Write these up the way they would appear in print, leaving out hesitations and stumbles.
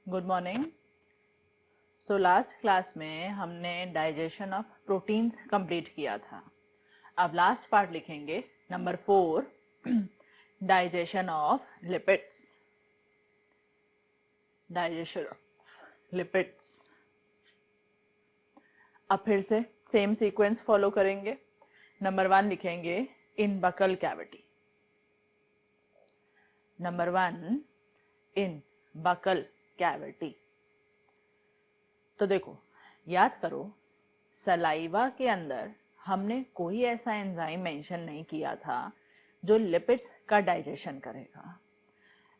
Good morning. So last class में हमने digestion of proteins complete किया था। अब लास्ट पार्ट लिखेंगे, number 4, digestion of lipids. Digestion of lipids. अब फिर से सेम सीक्वेंस फॉलो करेंगे। नंबर 1 लिखेंगे इन बकल कैविटी। नंबर 1 इन बकल कैविटी। तो देखो, याद करो, सलाइवा के अंदर हमने कोई ऐसा एंजाइम मेंशन नहीं किया था जो लिपिड्स का डाइजेशन करेगा।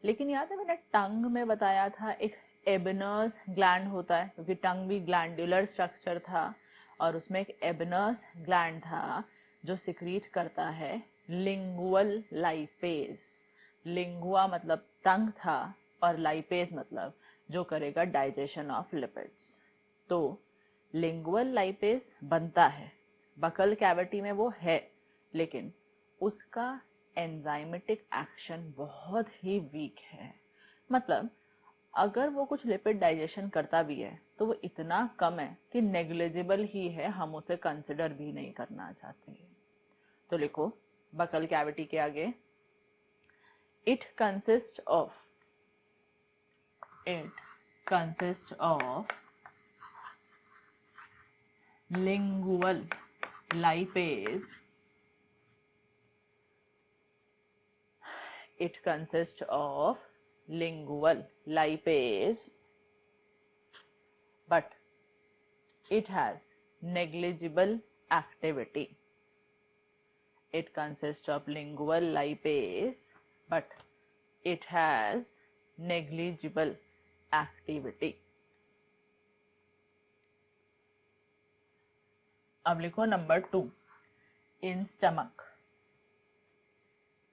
लेकिन याद है मैंने टंग में बताया था एक एबनस ग्लैंड होता है, क्योंकि टंग भी ग्लैंडुलर स्ट्रक्चर था और उसमें एक एबनस ग्लैंड था जो सिक्रीट करता है लिंगुअल लाइपेज। लिंगुआ मतलब टंग था और लाइपेज मतलब जो करेगा डाइजेशन ऑफ लिपिड्स। तो लिंगुअल लाइपेज बनता है, बकल कैविटी में वो है, लेकिन उसका एंजाइमेटिक एक्शन बहुत ही वीक है। मतलब अगर वो कुछ लिपिड डाइजेशन करता भी है तो वो इतना कम है कि नेग्लिजिबल ही है, हम उसे कंसिडर भी नहीं करना चाहते। तो लिखो बकल कैविटी के आगे, it consist of lingual lipase. It consists of lingual lipase, but it has negligible activity. It consists of lingual lipase, but it has negligible activity. अब लिखो number 2, in stomach.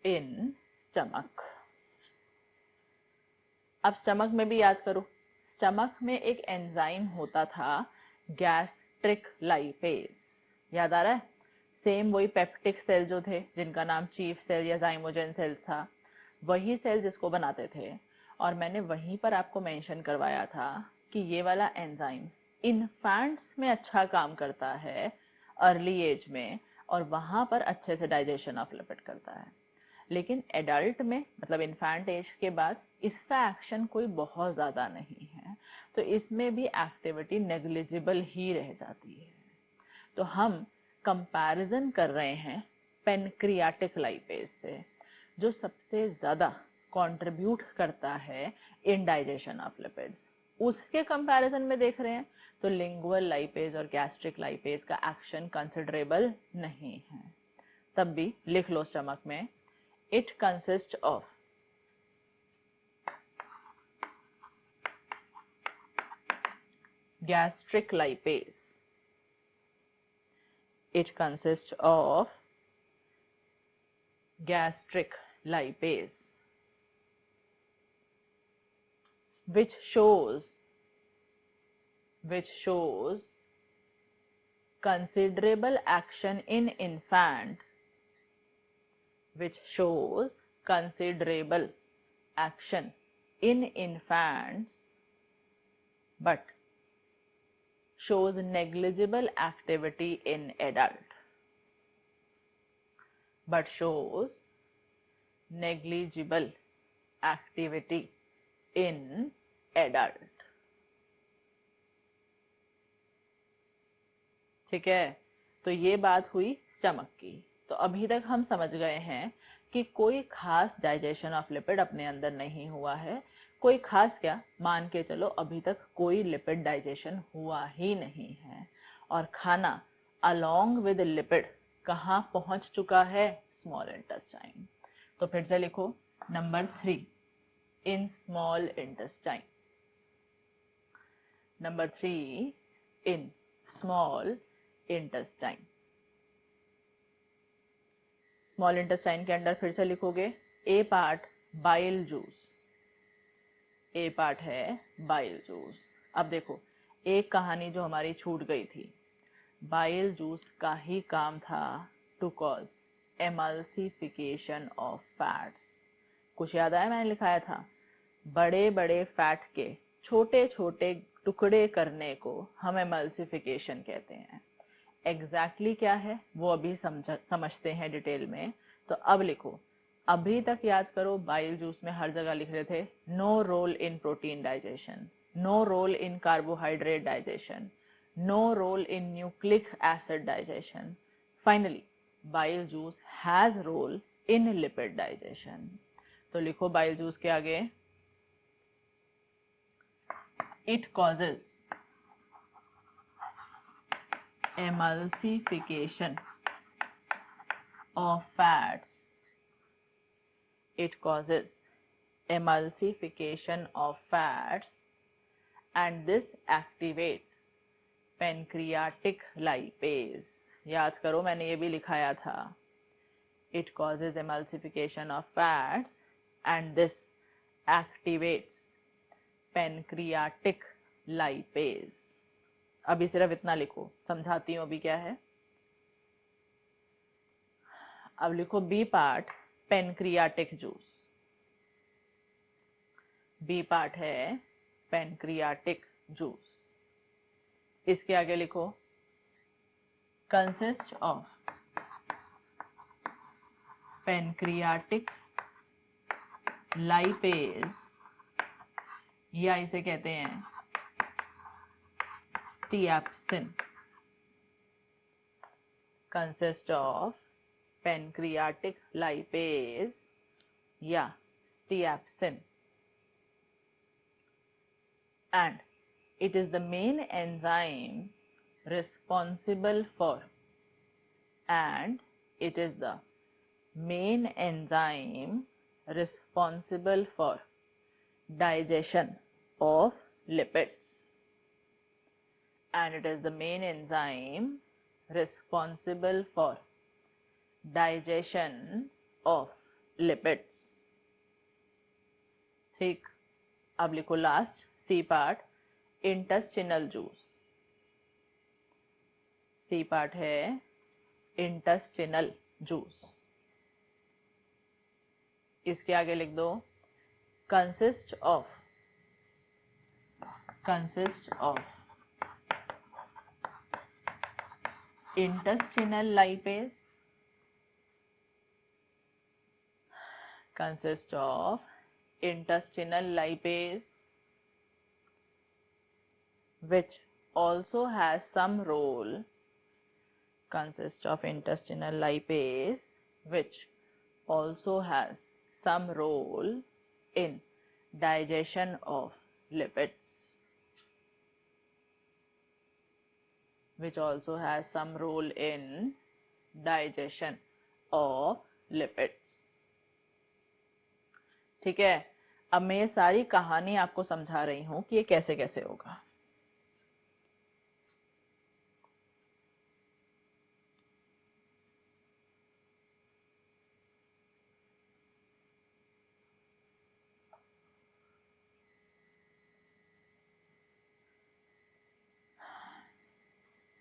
In stomach. अब stomach में भी याद करो, stomach में एक enzyme होता था गैस्ट्रिक लाइपेज। याद आ रहा है? सेम वही पेप्टिक सेल जो थे जिनका नाम चीफ सेल या जाइमोजेन सेल था, वही सेल जिसको बनाते थे। और मैंने वहीं पर आपको मेंशन करवाया था कि ये वाला एंजाइम इन्फेंट्स में अच्छा काम करता है, अर्ली एज में, और वहां पर अच्छे से डाइजेशन ऑफ लिपिड करता है। लेकिन एडल्ट में, मतलब इन्फेंट एज के बाद, इसका एक्शन कोई बहुत ज्यादा नहीं है, तो इसमें भी एक्टिविटी नेग्लिजिबल ही रह जाती है। तो हम कंपैरिजन कर रहे हैं पेनक्रियाटिक लाइपेज से, जो सबसे ज्यादा कंट्रीब्यूट करता है इन डाइजेशन ऑफ लिपिड्स। उसके कंपैरिजन में देख रहे हैं तो लिंगुअल लाइपेज और गैस्ट्रिक लाइपेज का एक्शन कंसिडरेबल नहीं है। तब भी लिख लो स्टमक में, it consists of gastric lipase. It consists of gastric lipase, which shows considerable action in infant, which shows considerable action in infants, but shows negligible activity in adult. But shows negligible activity in adult. ठीक है, तो ये बात हुई stomach की। तो अभी तक हम समझ गए हैं कि कोई खास डाइजेशन ऑफ लिपिड अपने अंदर नहीं हुआ है। कोई खास क्या, मान के चलो अभी तक कोई लिपिड डाइजेशन हुआ ही नहीं है, और खाना अलोंग विद लिपिड कहाँ पहुंच चुका है? Small intestine. तो फिर से लिखो number 3, in small intestine. Number 3, in small intestine. Small intestine के अंदर फिर से लिखोगे ए पार्ट बाइल जूस। ए पार्ट है बाइल जूस। अब देखो, एक कहानी जो हमारी छूट गई थी, बाइल जूस का ही काम था to cause emulsification of fats. कुछ याद आया? मैंने लिखाया था बड़े बड़े फैट के छोटे छोटे टुकड़े करने को हम एमल्सिफिकेशन कहते हैं। एग्जैक्टली क्या है वो अभी समझते हैं डिटेल में। तो अब लिखो, अभी तक याद करो बाइल जूस में हर जगह लिख रहे थे no role in protein digestion, no role in carbohydrate digestion, no role in nucleic acid digestion. Finally bile juice has role in lipid digestion. तो लिखो बाइल जूस के आगे, it causes emulsification of fats, it causes emulsification of fats and this activates pancreatic lipase। याद करो मैंने ये भी लिखाया था, it causes emulsification of fats and this activates pancreatic lipase। अभी सिर्फ इतना लिखो, समझाती हूँ अभी क्या है। अब लिखो B part pancreatic juice, B part है पेनक्रियाटिक जूस। इसके आगे लिखो कंसिस्ट ऑफ पेनक्रियाटिक लाइपेज, या इसे कहते हैं स्टिएप्सिन, कंसिस्ट ऑफ pancreatic lipase या स्टिएप्सिन and it is the main enzyme responsible for and it is the main enzyme responsible for digestion of lipids and it is the main enzyme responsible for digestion of lipids। ठीक, अब लिखो last C part intestinal juice, C part है intestinal juice. इसके आगे लिख दो consist of intestinal lipase, consist of intestinal lipase which also has some role, consist of intestinal lipase which also has some role in digestion of lipids, which also has some role in digestion of lipids। ठीक है, अब मैं ये सारी कहानी आपको समझा रही हूं कि ये कैसे कैसे होगा।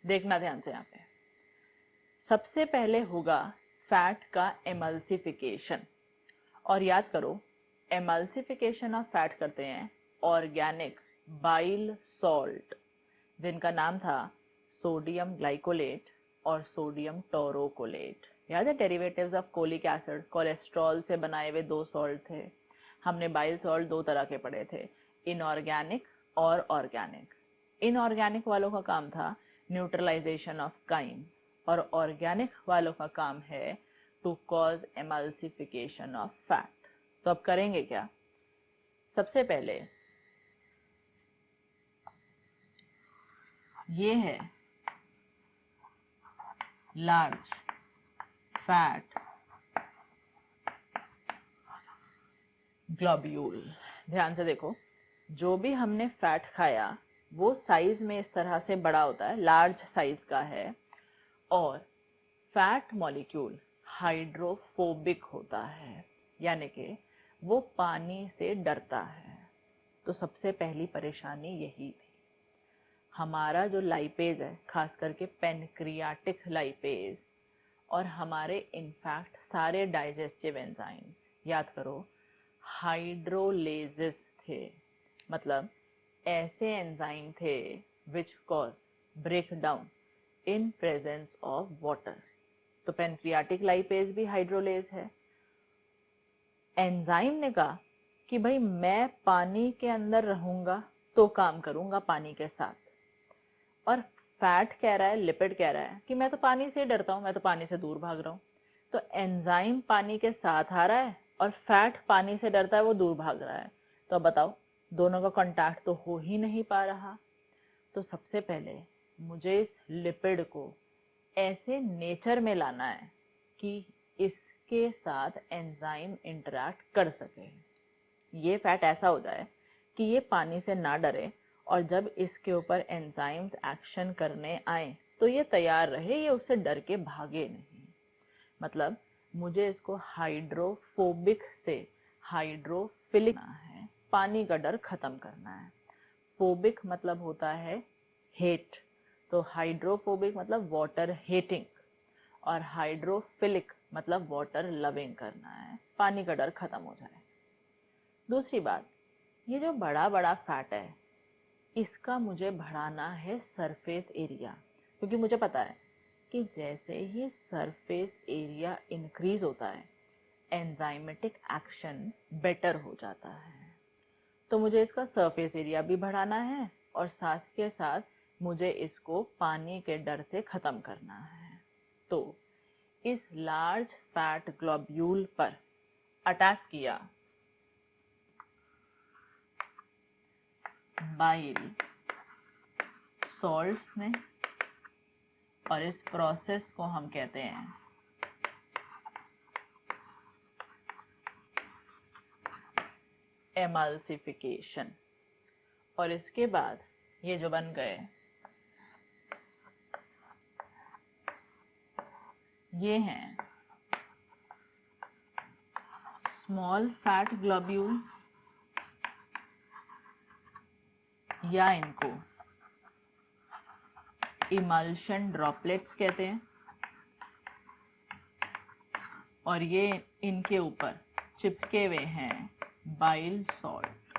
देखना ध्यान से यहाँ पे, सबसे पहले होगा फैट का एमल्सिफिकेशन। और याद करो एमल्सिफिकेशन ऑफ फैट करते हैं ऑर्गेनिक बाइल सॉल्ट, जिनका नाम था सोडियम ग्लाइकोलेट और सोडियम टोरोकोलेट। याद है derivatives of colic acid, cholesterol से बनाए हुए दो सॉल्ट थे। हमने बाइल सॉल्ट दो तरह के पढ़े थे, इनऑर्गेनिक और ऑर्गेनिक। इनऑर्गेनिक वालों का काम था न्यूट्रलाइजेशन ऑफ काइम और ऑर्गेनिक वालों का काम है to cause emulsification of fat. तो अब करेंगे क्या, सबसे पहले ये है लार्ज फैट ग्लोब्यूल। ध्यान से देखो, जो भी हमने फैट खाया वो साइज में इस तरह से बड़ा होता है, लार्ज साइज का है, और फैट मॉलिक्यूल हाइड्रोफोबिक होता है, यानी कि वो पानी से डरता है। तो सबसे पहली परेशानी यही थी। हमारा जो लाइपेज है, खास करके पेनक्रियाटिक लाइपेज, और हमारे इनफैक्ट सारे डाइजेस्टिव एंजाइम, याद करो हाइड्रोलेजेस थे, मतलब ऐसे एंजाइम थे which cause break down in presence of water. तो पेनक्रियाटिक लाइपेज भी हाइड्रोलेज है। एंजाइम ने कहा कि भाई मैं पानी के अंदर रहूंगा तो काम करूंगा पानी के साथ, और फैट कह रहा है, लिपिड कह रहा है कि मैं तो पानी से डरता हूँ, मैं तो पानी से दूर भाग रहा हूँ। तो एंजाइम पानी के साथ आ रहा है और फैट पानी से डरता है, वो दूर भाग रहा है। तो अब बताओ, दोनों का कांटेक्ट तो हो ही नहीं पा रहा। तो सबसे पहले मुझे इस लिपिड को ऐसे नेचर में लाना है कि इसके साथ एंजाइम इंटरैक्ट कर सके। ये फैट ऐसा हो जाए कि ये पानी से ना डरे, और जब इसके ऊपर एंजाइम्स एक्शन करने आए तो ये तैयार रहे, ये उससे डर के भागे नहीं। मतलब मुझे इसको हाइड्रोफोबिक से हाइड्रोफिलिक करना है, पानी का डर खत्म करना है। फोबिक मतलब होता है हेट, तो हाइड्रोफोबिक मतलब वाटर हेटिंग, और हाइड्रोफिलिक मतलब वाटर लविंग करना है, पानी का डर खत्म हो जाए। दूसरी बात, ये जो बड़ा बड़ा फैट है इसका मुझे बढ़ाना है सरफेस एरिया, क्योंकि मुझे पता है कि जैसे ही सरफेस एरिया इंक्रीज होता है एंजाइमेटिक एक्शन बेटर हो जाता है। तो मुझे इसका सरफेस एरिया भी बढ़ाना है और साथ के साथ मुझे इसको पानी के डर से खत्म करना है। तो इस लार्ज फैट ग्लोब्यूल पर अटैक किया बाइल सॉल्ट्स ने, और इस प्रोसेस को हम कहते हैं एमल्सिफिकेशन। और इसके बाद ये जो बन गए, ये हैं स्मॉल फैट ग्लोब्यूल, या इनको इमल्शन ड्रॉपलेट्स कहते हैं, और ये इनके ऊपर चिपके हुए हैं बाइल सॉल्ट।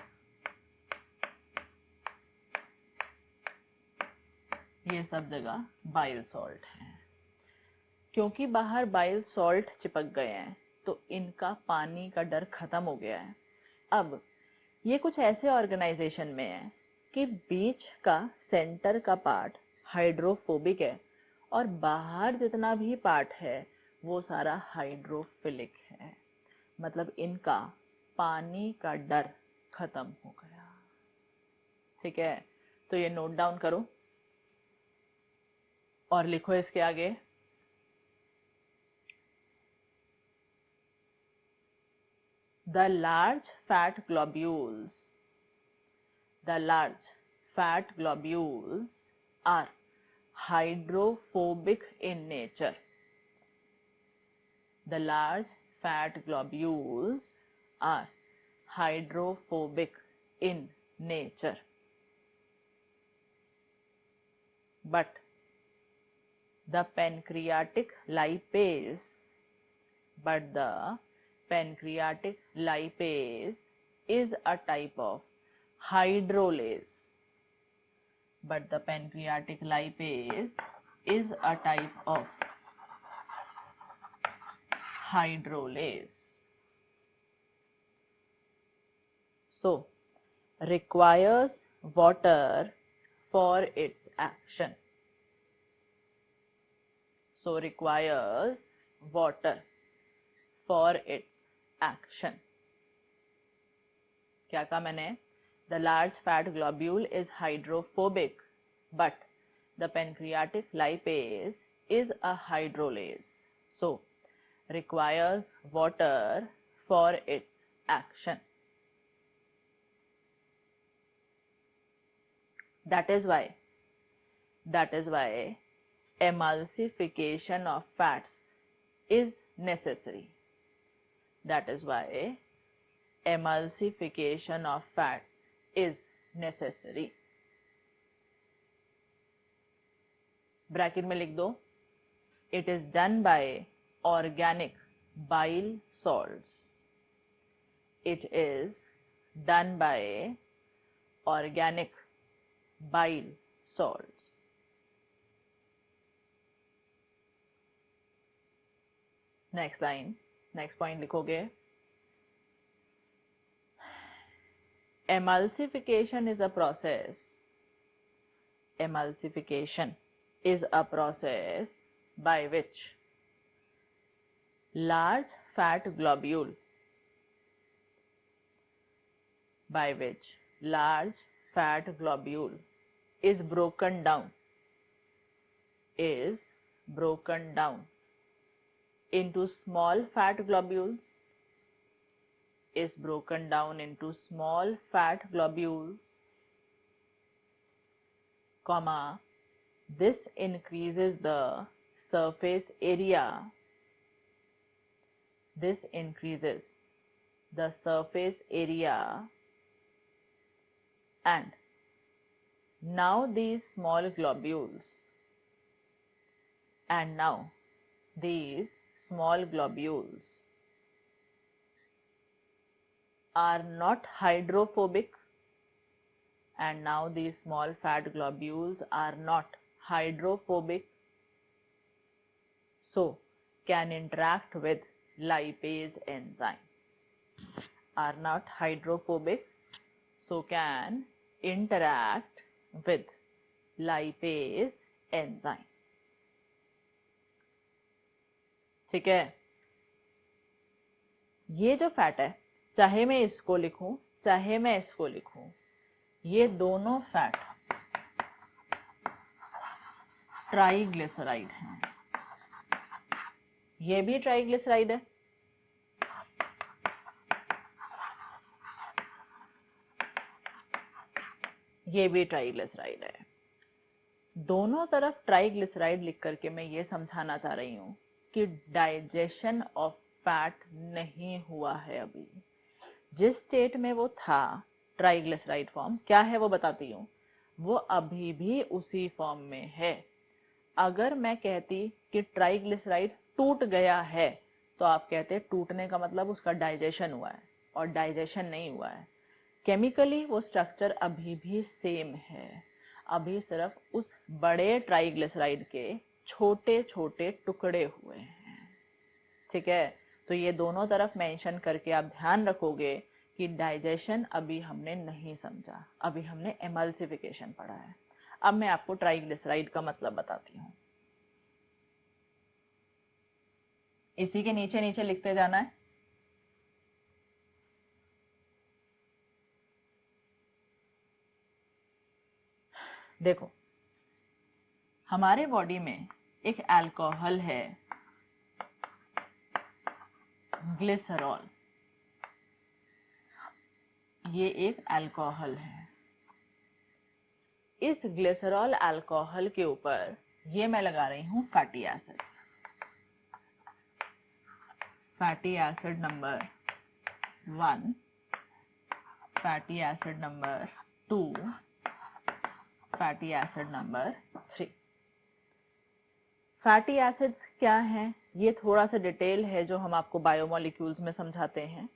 ये सब जगह बाइल सॉल्ट है। क्योंकि बाहर बाइल सॉल्ट चिपक गए हैं तो इनका पानी का डर खत्म हो गया है। अब ये कुछ ऐसे ऑर्गेनाइजेशन में है कि बीच का सेंटर का पार्ट हाइड्रोफोबिक है और बाहर जितना भी पार्ट है वो सारा हाइड्रोफिलिक है। मतलब इनका पानी का डर खत्म हो गया। ठीक है, तो ये नोट डाउन करो और लिखो इसके आगे, the large fat globules are hydrophobic in nature. The large fat globules are hydrophobic in nature. But the pancreatic lipase is a type of hydrolase. But the pancreatic lipase is a type of hydrolase. So, requires water for its action. So, requires water for its action. क्या कहा मैंने? The large fat globule is hydrophobic, but the pancreatic lipase is a hydrolase. So, requires water for its action. That is why emulsification of fats is necessary. That is why emulsification of fat is necessary. Bracket में लिख दो, it is done by organic bile salts. It is done by organic bile salts. Next line, next point लिखोगे, emulsification is a process. Emulsification is a process by which large fat globule is broken down into small fat globules, comma, this increases the surface area and now these small globules are not hydrophobic, so can interact with lipase enzyme. Are not hydrophobic, so can interact with lipase enzyme. ठीक है, ये जो fat है, चाहे मैं इसको लिखूं चाहे मैं इसको लिखूं, ये दोनों फैट ट्राइग्लिसराइड हैं। ये भी ट्राइग्लिसराइड है, ये भी ट्राइग्लिसराइड है। दोनों तरफ ट्राइग्लिसराइड लिख करके मैं ये समझाना चाह रही हूँ कि डाइजेशन ऑफ फैट नहीं हुआ है अभी। जिस स्टेट में वो था ट्राइग्लिसराइड फॉर्म, क्या है वो बताती हूँ, वो अभी भी उसी फॉर्म में है। अगर मैं कहती कि ट्राइग्लिसराइड टूट गया है, तो आप कहते टूटने का मतलब उसका डाइजेशन हुआ है, और डाइजेशन नहीं हुआ है। केमिकली वो स्ट्रक्चर अभी भी सेम है, अभी सिर्फ उस बड़े ट्राइग्लिसराइड के छोटे छोटे टुकड़े हुए हैं। ठीक है, तो ये दोनों तरफ मेंशन करके आप ध्यान रखोगे कि डाइजेशन अभी हमने नहीं समझा, अभी हमने एमल्सिफिकेशन पढ़ा है। अब मैं आपको ट्राइग्लिसराइड का मतलब बताती हूँ। इसी के नीचे नीचे लिखते जाना है। देखो, हमारे बॉडी में एक अल्कोहल है, ग्लिसरॉल। ये एक अल्कोहल है। इस ग्लिसरॉल अल्कोहल के ऊपर ये मैं लगा रही हूँ fatty acid. Fatty acid number 1, fatty acid number 2, fatty acid number 3। Fatty acids क्या हैं, ये थोड़ा सा डिटेल है जो हम आपको बायोमोलिक्यूल्स में समझाते हैं।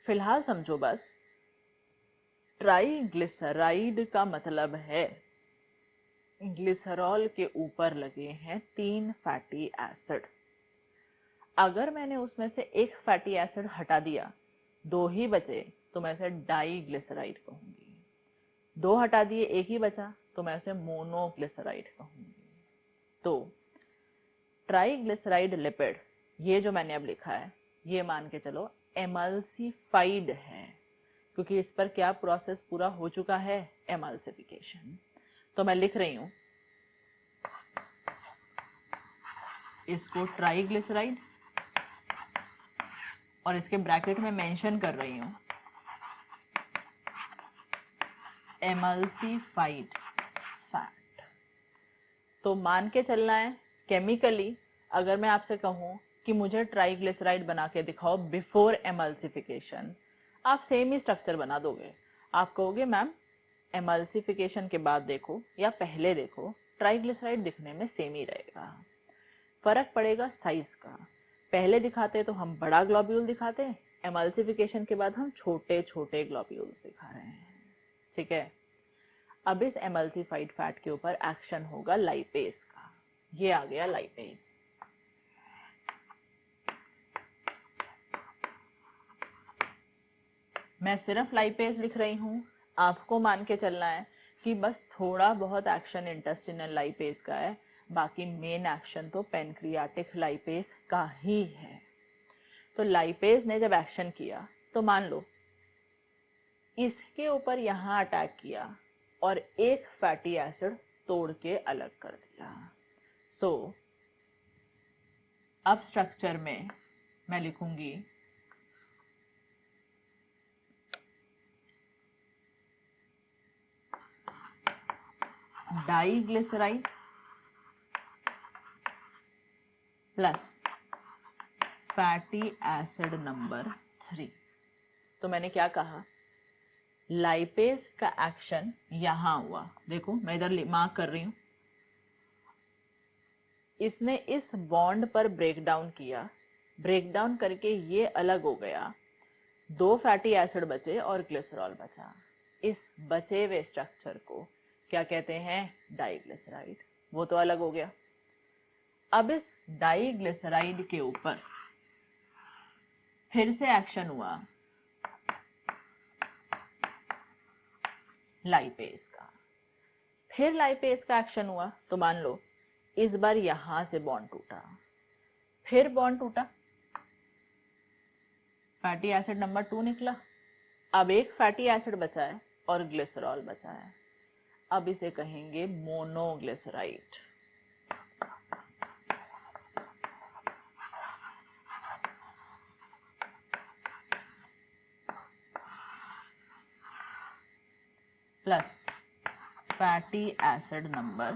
फिलहाल समझो बस, ट्राइग्लिसराइड का मतलब है ग्लिसरॉल के ऊपर लगे हैं 3 फैटी एसिड। अगर मैंने उसमें से एक फैटी एसिड हटा दिया, 2 ही बचे, तो मैं इसे डाइग्लिसराइड कहूंगी। 2 हटा दिए, 1 ही बचा, तो मैं इसे मोनोग्लिसराइड कहूंगी। तो ट्राइग्लिसराइड लिपिड, ये जो मैंने अब लिखा है, ये मान के चलो एमल्सिफाइड है, क्योंकि इस पर क्या प्रोसेस पूरा हो चुका है, एमल्सिफिकेशन। तो मैं लिख रही हूं इसको ट्राइग्लिसराइड, और इसके ब्रैकेट में मेंशन कर रही हूं एमल्सिफाइड फैट। तो मान के चलना है केमिकली, अगर मैं आपसे कहूं कि मुझे ट्राइग्लिसराइड बना के दिखाओ बिफोर एमल्सिफिकेशन, आप सेम ही स्ट्रक्चर बना दोगे। आप कहोगे मैम एमल्सिफिकेशन के बाद देखो या पहले देखो, ट्राइग्लिसराइड दिखने में सेम ही रहेगा। फर्क पड़ेगा साइज का। पहले दिखाते तो हम बड़ा ग्लोब्यूल दिखाते, एमल्सिफिकेशन के बाद हम छोटे छोटे ग्लोब्यूल्स दिखा रहे हैं। ठीक है, अब इस एमल्सिफाइड फैट के ऊपर एक्शन होगा लाइपेज का। ये आ गया लाइपेज। मैं सिर्फ लाइपेज लिख रही हूँ, आपको मान के चलना है कि बस थोड़ा बहुत एक्शन इंटेस्टिनल लाइपेज का है, बाकी मेन एक्शन तो पेनक्रियाटिक लाइपेज का ही है। तो लाइपेज ने जब एक्शन किया तो मान लो इसके ऊपर यहाँ अटैक किया और एक फैटी एसिड तोड़ के अलग कर दिया। सो अब स्ट्रक्चर में मैं लिखूंगी diglyceride plus fatty acid number 3। तो मैंने क्या कहा, लाइपेज का एक्शन यहां हुआ, देखो मैं इधर मार्क कर रही हूं, इसने इस बॉन्ड पर ब्रेक डाउन किया, ब्रेक डाउन करके ये अलग हो गया, 2 फैटी एसिड बचे और ग्लिसरॉल बचा। इस बचे हुए स्ट्रक्चर को क्या कहते हैं, डाइग्लिसराइड। वो तो अलग हो गया। अब इस डाइग्लिसराइड के ऊपर फिर से एक्शन हुआ लाइपेज का, फिर लाइपेज का एक्शन हुआ, तो मान लो इस बार यहां से बॉन्ड टूटा, फिर बॉन्ड टूटा, फैटी एसिड नंबर 2 निकला। अब एक फैटी एसिड बचा है और ग्लिसरॉल बचा है, अब इसे कहेंगे monoglyceride. Plus fatty acid number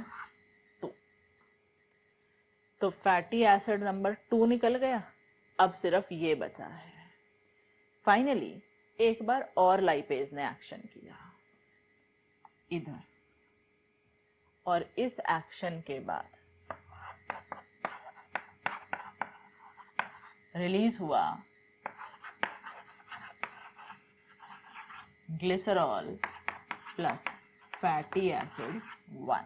2। तो फैटी एसिड नंबर 2 निकल गया, अब सिर्फ ये बचा है। फाइनली एक बार और लाइपेज ने एक्शन किया इधर, और इस एक्शन के बाद रिलीज हुआ ग्लिसरॉल प्लस फैटी एसिड 1।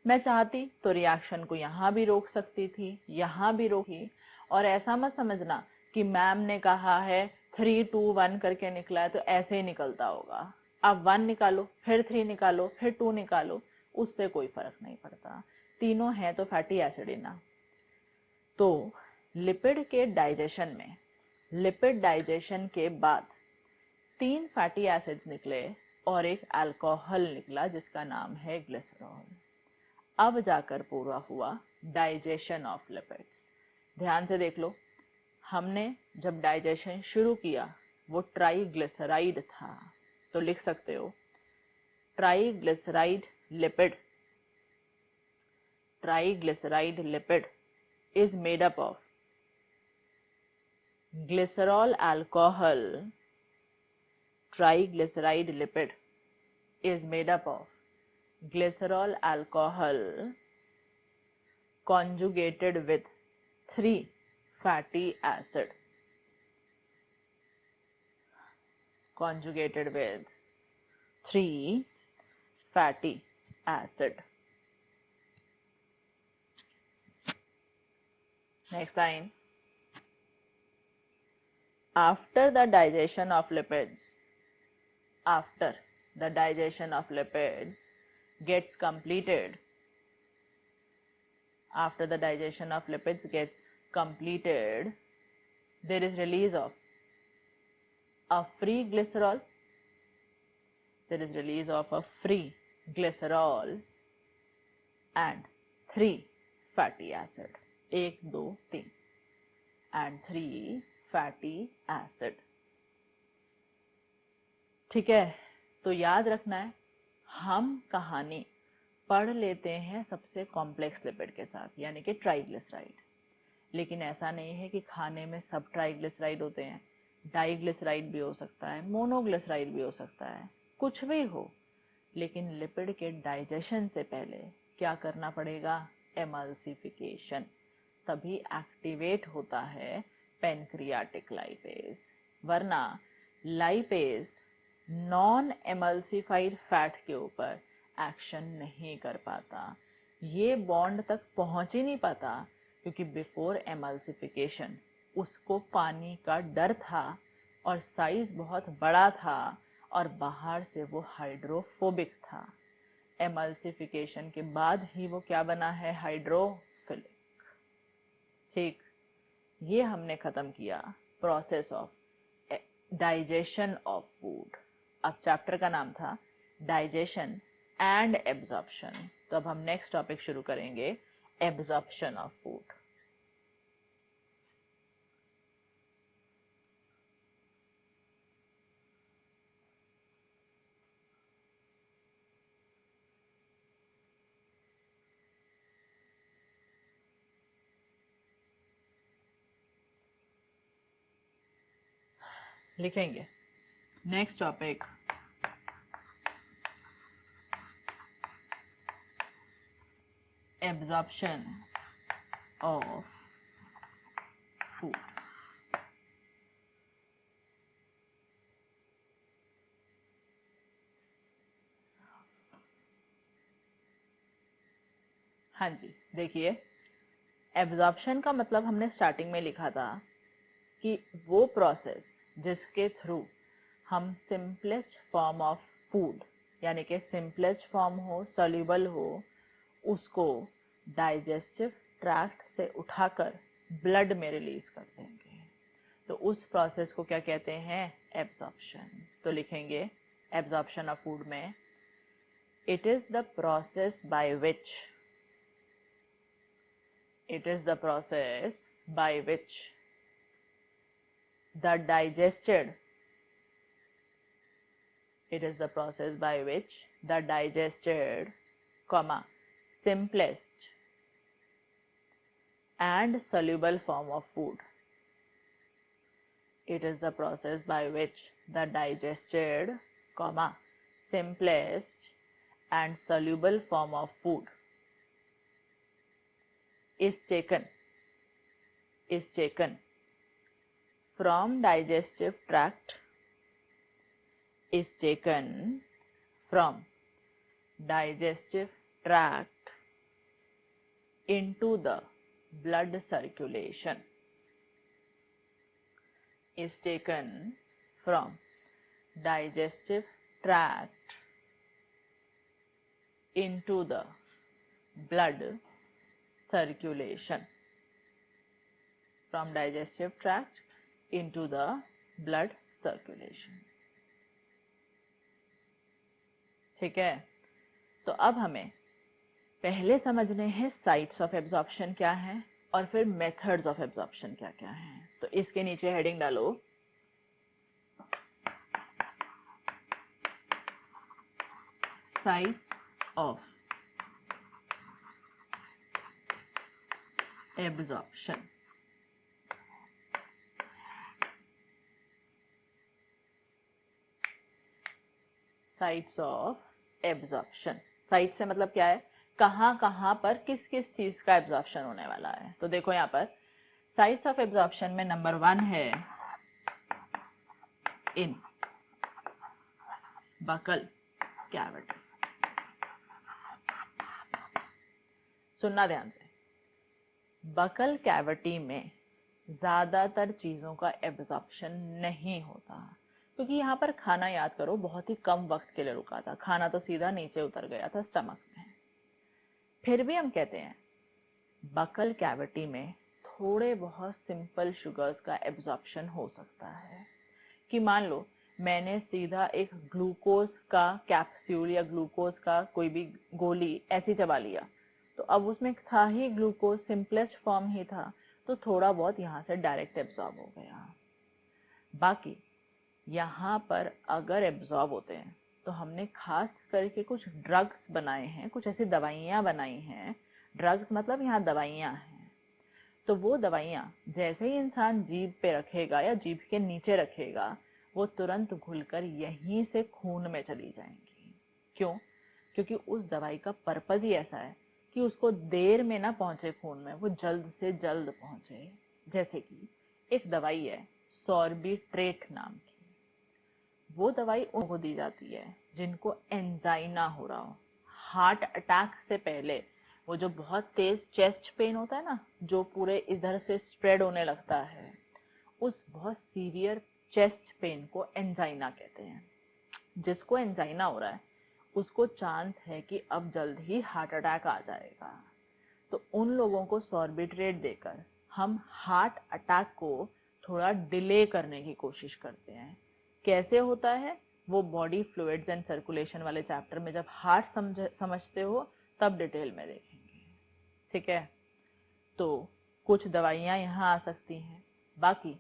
मैं चाहती तो रिएक्शन को यहाँ भी रोक सकती थी, यहाँ भी रोकी, और ऐसा मत समझना कि मैम ने कहा है 3 2 1 करके निकला है तो ऐसे ही निकलता होगा। अब 1 निकालो, फिर 3 निकालो, फिर 2 निकालो, उससे कोई फर्क नहीं पड़ता, तीनों हैं तो फैटी एसिड ही ना। तो लिपिड के डाइजेशन में, लिपिड डाइजेशन के बाद 3 फैटी एसिड्स निकले और एक अल्कोहल निकला जिसका नाम है ग्लिसरॉल। अब जाकर पूरा हुआ डाइजेशन ऑफ लिपिड्स। ध्यान से देख लो, हमने जब डाइजेशन शुरू किया वो ट्राइग्लिसराइड था, तो लिख सकते हो triglyceride lipid, triglyceride lipid is made up of glycerol alcohol, triglyceride lipid is made up of glycerol alcohol conjugated with 3 fatty acid, conjugated with 3 fatty acid. Next line. After the digestion of lipids, after the digestion of lipids gets completed, after the digestion of lipids gets completed, there is release of a free glycerol, there is release of a free glycerol and 3 fatty acid, 1 2 3 and 3 fatty acid. ठीक है, तो याद रखना है, हम कहानी पढ़ लेते हैं सबसे कॉम्प्लेक्स लिपिड के साथ, यानी कि ट्राइग्लिसराइड, लेकिन ऐसा नहीं है कि खाने में सब ट्राइग्लिसराइड होते हैं। डाइग्लिसराइड भी हो सकता है, मोनोग्लिसराइड भी हो सकता है, कुछ भी हो, लेकिन लिपिड के डाइजेशन से पहले क्या करना पड़ेगा, एमल्सिफिकेशन, तभी एक्टिवेट होता है पेनक्रियाटिक लाइपेज। वरना लाइपेज नॉन एमल्सिफाइड फैट के ऊपर एक्शन नहीं कर पाता, ये बॉन्ड तक पहुंच ही नहीं पाता, क्योंकि बिफोर एमल्सिफिकेशन उसको पानी का डर था और साइज बहुत बड़ा था और बाहर से वो हाइड्रोफोबिक था। एमल्सिफिकेशन के बाद ही वो क्या बना है, हाइड्रोफिलिक। ठीक, ये हमने खत्म किया process of digestion of food. अब चैप्टर का नाम था डाइजेशन एंड एब्जॉर्प्शन। तो अब हम नेक्स्ट टॉपिक शुरू करेंगे, एब्जॉर्प्शन ऑफ फूड। लिखेंगे next topic, absorption of food. हाँ जी, देखिए एब्जॉर्प्शन का मतलब हमने स्टार्टिंग में लिखा था कि वो प्रोसेस जिसके थ्रू हम सिंपलेस्ट फॉर्म ऑफ फूड, यानी कि सिंपलेस्ट फॉर्म हो, सॉल्युबल हो, उसको डाइजेस्टिव ट्रैक्ट से उठाकर ब्लड में रिलीज कर देंगे। तो उस प्रोसेस को क्या कहते हैं, एब्जॉर्प्शन। तो लिखेंगे एब्जॉर्प्शन ऑफ फूड में, it is the process by which, it is the process by which the digested, it is the process by which the digested, comma, simplest and soluble form of food, it is the process by which the digested, comma, simplest and soluble form of food is taken from digestive tract, is taken from digestive tract into the blood circulation, is taken from digestive tract into the blood circulation, from digestive tract into the blood circulation। ठीक है, तो अब हमें पहले समझने हैं sites of absorption क्या है और फिर मेथड्स ऑफ एब्जॉर्प्शन क्या क्या है। तो इसके नीचे हेडिंग डालो, sites of absorption. Sites of absorption, site से मतलब क्या है, कहाँ कहाँ पर किस किस चीज का एब्जॉर्प्शन होने वाला है। तो देखो यहाँ पर साइट्स ऑफ एब्जॉर्प्शन में नंबर 1 है इन बकल कैविटी। सुनना ध्यान से, बकल कैविटी में ज्यादातर चीजों का एब्जॉर्प्शन नहीं होता, क्योंकि यहाँ पर खाना, याद करो, बहुत ही कम वक्त के लिए रुका था, खाना तो सीधा नीचे उतर गया था स्टमक में। फिर भी हम कहते हैं बकल कैविटी में थोड़े बहुत सिंपल शुगर्स का एब्जॉर्प्शन हो सकता है, कि मान लो मैंने सीधा एक ग्लूकोज का कैप्सूल या ग्लूकोज का कोई भी गोली ऐसी चबा लिया, तो अब उसमें था ही ग्लूकोज, सिंपलेस्ट फॉर्म ही था, तो थोड़ा बहुत यहाँ से डायरेक्ट एब्जॉर्ब हो गया। बाकी यहाँ पर अगर एब्जॉर्ब होते हैं तो हमने खास करके कुछ ड्रग्स बनाए हैं, कुछ ऐसी दवाइयाँ बनाई हैं, ड्रग्स मतलब यहाँ दवाइयाँ हैं। तो वो दवाइयाँ जैसे ही इंसान जीभ पे रखेगा या जीभ के नीचे रखेगा, वो तुरंत घुलकर यहीं से खून में चली जाएंगी। क्यों? क्योंकि उस दवाई का पर्पज ही ऐसा है कि उसको देर में ना पहुंचे खून में, वो जल्द से जल्द पहुंचे। जैसे कि एक दवाई है सॉर्बिट्रेट नाम की, वो दवाई उनको दी जाती है जिनको एंजाइना हो रहा हो। हार्ट अटैक से पहले वो जो बहुत तेज चेस्ट पेन होता है ना, जो पूरे इधर से स्प्रेड होने लगता है, उस बहुत सीवियर चेस्ट पेन को एंजाइना कहते हैं। जिसको एंजाइना हो रहा है उसको चांस है कि अब जल्द ही हार्ट अटैक आ जाएगा, तो उन लोगों को सॉर्बिट्रेट देकर हम हार्ट अटैक को थोड़ा डिले करने की कोशिश करते हैं। कैसे होता है वो बॉडी फ्लूइड्स एंड सर्कुलेशन वाले चैप्टर में जब हार्ट समझते हो तब डिटेल में देखेंगे, ठीक है। तो कुछ दवाइयाँ यहाँ आ सकती हैं, बाकी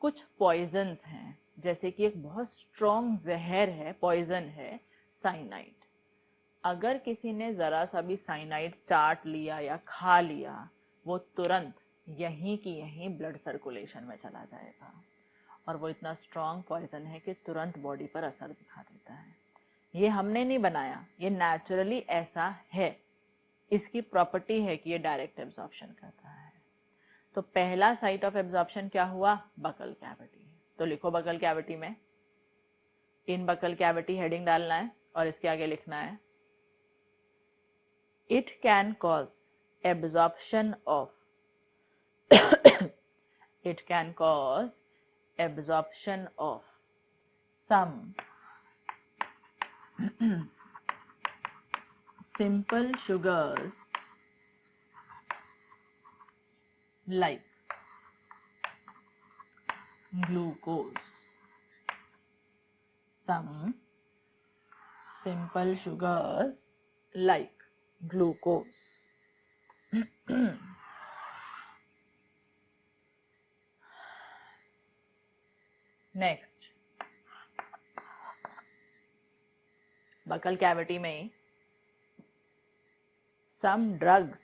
कुछ पॉइजन्स हैं, जैसे कि एक बहुत स्ट्रॉन्ग जहर है, पॉइजन है साइनाइड। अगर किसी ने जरा सा भी साइनाइड चाट लिया या खा लिया, वो तुरंत यहीं की यहीं ब्लड सर्कुलेशन में चला जाएगा, और वो इतना स्ट्रॉन्ग पॉइजन है कि तुरंत बॉडी पर असर दिखा देता है। ये हमने नहीं बनाया, ये नेचुरली ऐसा है, इसकी प्रॉपर्टी है कि ये डायरेक्ट एब्जॉर्प्शन करता है। तो पहला साइट ऑफ एब्जॉर्प्शन क्या हुआ? Buccal cavity. तो लिखो बकल कैविटी में, इन बकल कैविटी हेडिंग डालना है और इसके आगे लिखना है it can cause absorption of it can cause absorption of some simple sugars like glucose. Some simple sugars like glucose. Next, buccal cavity में some drugs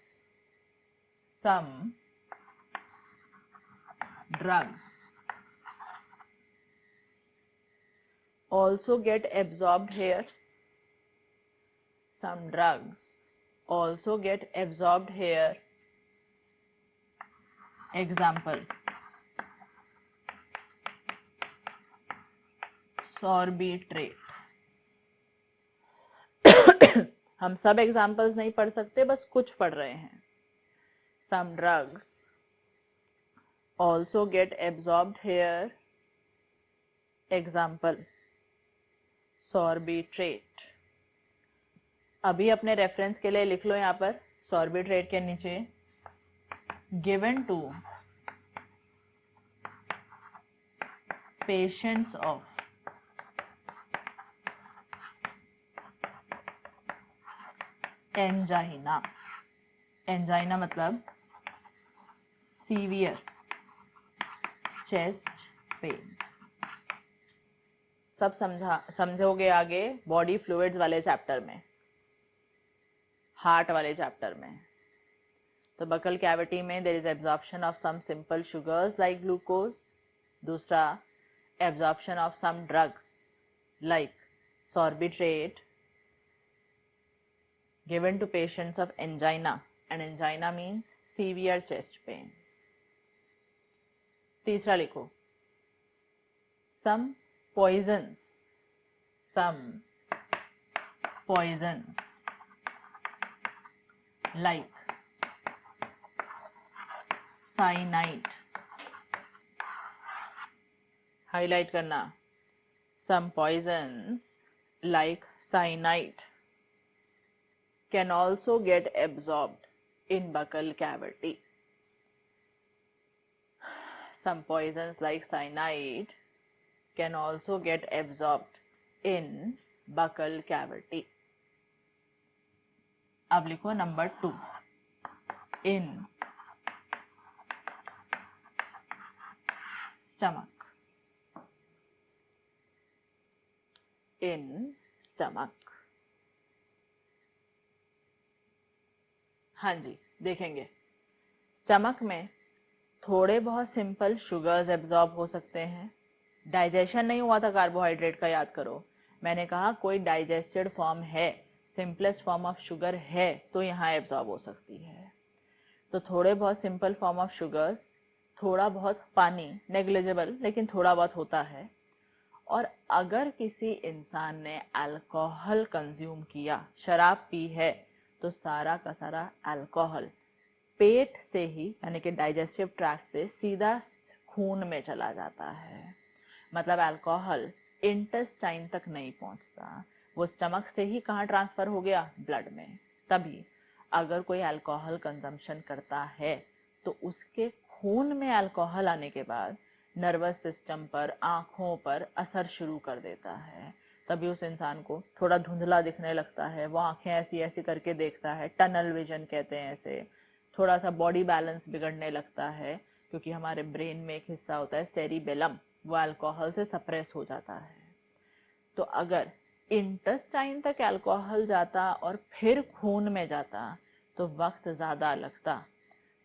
also get absorbed here. Some drugs also get absorbed here. Example, sorbitrate. हम सब examples नहीं पढ़ सकते, बस कुछ पढ़ रहे हैं। Some drugs also get absorbed here. Example, sorbitrate. अभी अपने रेफरेंस के लिए लिख लो यहाँ पर, sorbitrate के नीचे given to patients of angina. angina मतलब severe chest pain. सब समझोगे आगे बॉडी फ्लूइड्स वाले चैप्टर में, हार्ट वाले चैप्टर में। तो बकल कैविटी में there is absorption of some simple sugars like glucose. दूसरा, absorption of some drugs like sorbitrate given to patients of angina, and angina means severe chest pain. तीसरा लिखो, some poisons like cyanide. Highlight करना, some poisons like cyanide can also get absorbed in buccal cavity. Some poisons like cyanide can also get absorbed in buccal cavity. अब लिखो number 2, in stomach. in stomach. हाँ जी, देखेंगे stomach में थोड़े बहुत simple sugars absorb हो सकते हैं। डाइजेशन नहीं हुआ था कार्बोहाइड्रेट का, याद करो, मैंने कहा कोई डाइजेस्टेड फॉर्म है, सिंपलेस्ट फॉर्म ऑफ शुगर है, तो यहाँ एब्जॉर्ब हो सकती है। तो थोड़े बहुत सिंपल फॉर्म ऑफ शुगर्स, थोड़ा बहुत पानी, नेग्लिजिबल लेकिन थोड़ा बहुत होता है, और अगर किसी इंसान ने अल्कोहल कंज्यूम किया, शराब पी है, तो सारा का सारा अल्कोहल पेट से ही यानी कि डाइजेस्टिव ट्रैक्ट से सीधा खून में चला जाता है। मतलब अल्कोहल इंटेस्टाइन तक नहीं पहुंचता, वो स्टमक से ही कहाँ ट्रांसफर हो गया, ब्लड में। तभी अगर कोई अल्कोहल कंजम्पशन करता है तो उसके खून में अल्कोहल आने के बाद नर्वस सिस्टम पर, आंखों पर असर शुरू कर देता है। तभी उस इंसान को थोड़ा धुंधला दिखने लगता है, वो आंखें ऐसी ऐसी करके देखता है, टनल विजन कहते हैं ऐसे। थोड़ा सा बॉडी बैलेंस बिगड़ने लगता है, क्योंकि हमारे ब्रेन में एक हिस्सा होता है सेरिबेलम, वो अल्कोहल से सप्रेस हो जाता है। तो अगर इंटेस्टाइन तक अल्कोहल जाता और फिर खून में जाता तो वक्त ज्यादा लगता,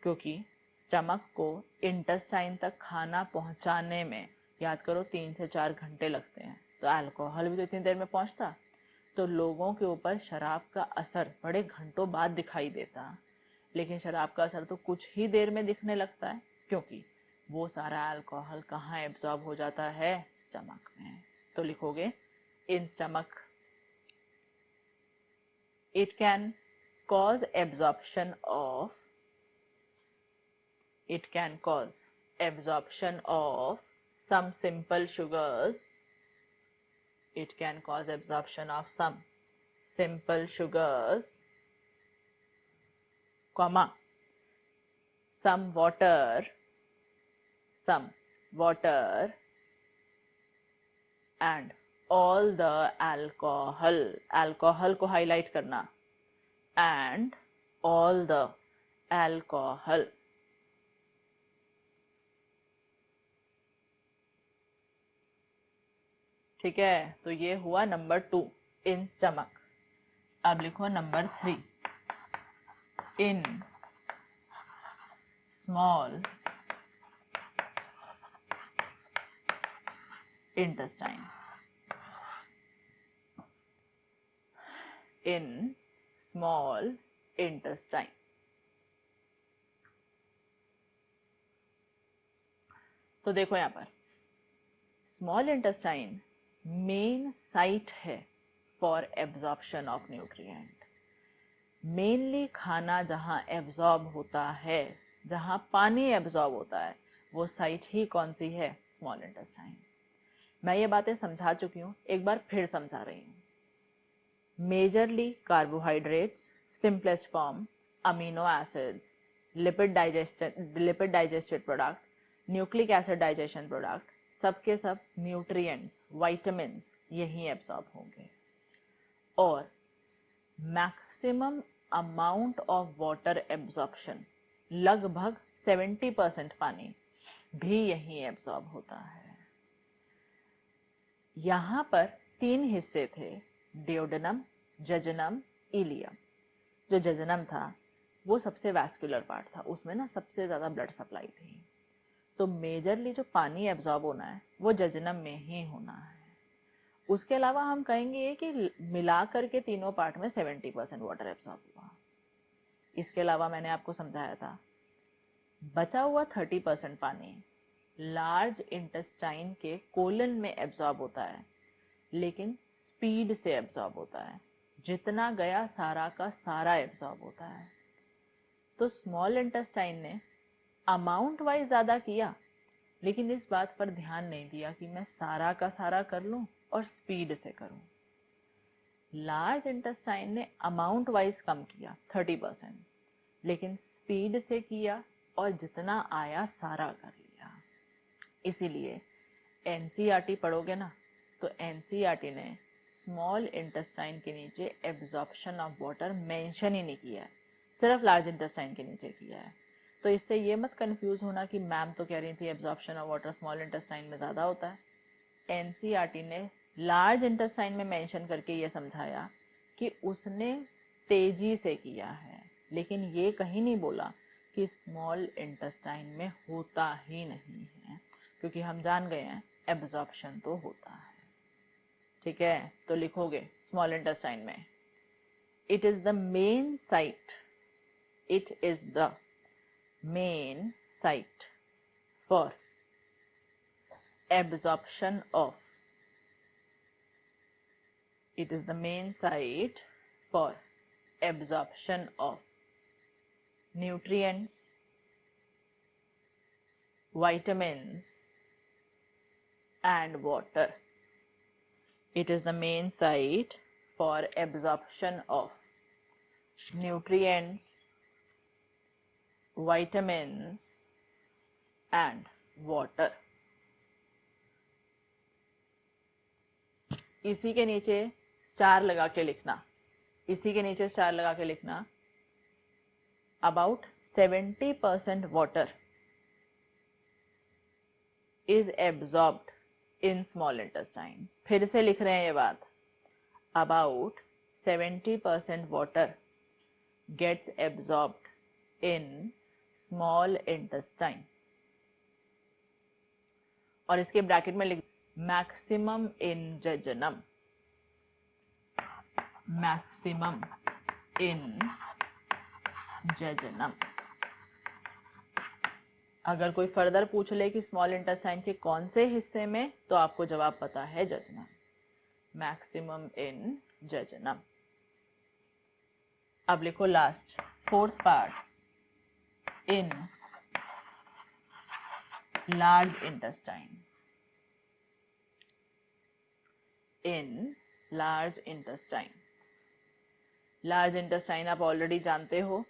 क्योंकि स्टमक को इंटेस्टाइन तक खाना पहुंचाने में, याद करो, 3 से 4 घंटे लगते हैं। तो अल्कोहल भी तो इतनी देर में पहुंचता, तो लोगों के ऊपर शराब का असर बड़े घंटों बाद दिखाई देता। लेकिन शराब का असर तो कुछ ही देर में दिखने लगता है, क्योंकि वो सारा अल्कोहल कहाँ एब्जॉर्ब हो जाता है, स्टमक में। तो लिखोगे in stomach. It can cause absorption of some simple sugars. It can cause absorption of some simple sugars, comma, some water and all the alcohol को highlight करना, and all the alcohol. ठीक है, तो ये हुआ नंबर 2 इन स्टमक। अब लिखो number 3 in small intestine. In small intestine. तो देखो यहाँ पर स्मॉल इंटेस्टाइन मेन साइट है for absorption of nutrient. Mainly खाना जहाँ एब्जॉर्ब होता है, जहाँ पानी एब्जॉर्ब होता है, वो साइट ही कौन सी है, स्मॉल इंटेस्टाइन। मैं ये बातें समझा चुकी हूँ, एक बार फिर समझा रही हूँ। Majorly carbohydrate, simplest form, amino acids, lipid digested product, nucleic acid digestion product, सबके सब न्यूट्रिएंट्स, विटामिन यही एब्सॉर्ब होंगे। और maximum amount of water absorption, लगभग 70% पानी भी यही एब्सॉर्ब होता है। यहाँ पर 3 हिस्से थे, डियोडेनम, जजनम, इलियम। जो जजनम था वो सबसे वैस्कुलर पार्ट था, उसमें ना सबसे ज्यादा ब्लड सप्लाई थी। तो मेजरली जो पानी एब्जॉर्ब होना है वो जजनम में ही होना है। उसके अलावा हम कहेंगे कि मिला करके तीनों पार्ट में 70% वाटर एब्जॉर्ब हुआ। इसके अलावा मैंने आपको समझाया था बचा हुआ 30% पानी लार्ज इंटेस्टाइन के कोलन में एब्जॉर्ब होता है, लेकिन स्पीड से एब्जॉर्ब होता है, जितना गया सारा का सारा एब्जॉर्ब होता है। तो स्मॉल इंटेस्टाइन ने अमाउंट वाइज ज्यादा किया, लेकिन इस बात पर ध्यान नहीं दिया कि मैं सारा का सारा कर लूं और स्पीड से करूं। लार्ज इंटेस्टाइन ने अमाउंट वाइज कम किया 30%, लेकिन स्पीड से किया और जितना आया सारा कर लिया। इसीलिए एनसीईआरटी पढ़ोगे ना, तो एनसीईआरटी ने स्मॉल इंटेस्टाइन के नीचे एब्जॉर्प्शन ऑफ वाटर मेंशन ही नहीं किया है, सिर्फ लार्ज इंटेस्टाइन के नीचे किया है। तो इससे ये मत कंफ्यूज होना कि मैम तो कह रही थी absorption of water small intestine में ज्यादा होता है। एनसीईआरटी ने लार्ज इंटेस्टाइन में मेंशन करके ये समझाया कि उसने तेजी से किया है, लेकिन ये कहीं नहीं बोला कि स्मॉल इंटेस्टाइन में होता ही नहीं है, क्योंकि हम जान गए हैं एब्जॉर्प्शन तो होता है। ठीक है, तो लिखोगे स्मॉल इंटेस्टाइन में it is the main site, it is the main site for absorption of It is the main site for absorption of nutrients, vitamins, and water. It is the main site for absorption of nutrients, vitamins, and water. इसी के नीचे star लगा के लिखना, इसी के नीचे star लगा के लिखना, about 70% water is absorbed in small intestine. फिर से लिख रहे हैं ये बात, about 70% water gets absorbed in small intestine. और इसके ब्रैकेट में लिख मैक्सिमम इन जजनम, मैक्सिमम इन जजनम. अगर कोई फर्दर पूछ ले कि स्मॉल इंटेस्टाइन के कौन से हिस्से में, तो आपको जवाब पता है जजनम, मैक्सिमम इन जजनम. अब लिखो last, fourth part in large intestine. In large intestine, large intestine आप ऑलरेडी जानते हो,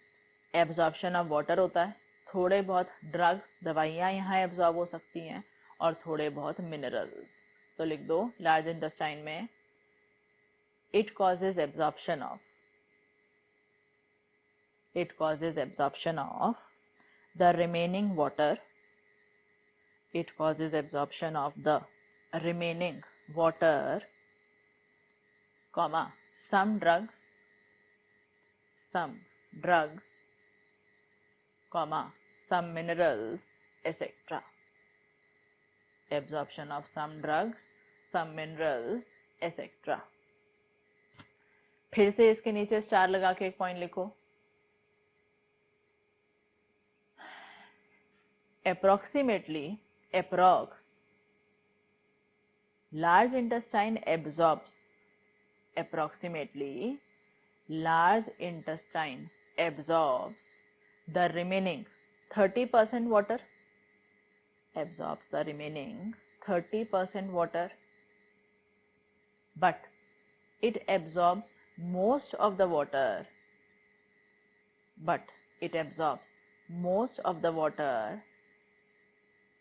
एब्जॉर्प्शन ऑफ वाटर होता है, थोड़े बहुत ड्रग्स, दवाइयाँ यहाँ एब्जॉर्ब हो सकती हैं, और थोड़े बहुत मिनरल्स. तो लिख दो लार्ज इंटेस्टाइन में it causes absorption of the remaining water, it causes absorption of the remaining water, comma, some drugs, comma, some minerals, etc. Absorption of some drugs, some minerals, etc. फिर से इसके नीचे star लगा के एक point लिखो, approximately, large intestine absorbs, approximately, large intestine absorbs the remaining 30% water, absorbs the remaining 30% water, but it absorbs most of the water,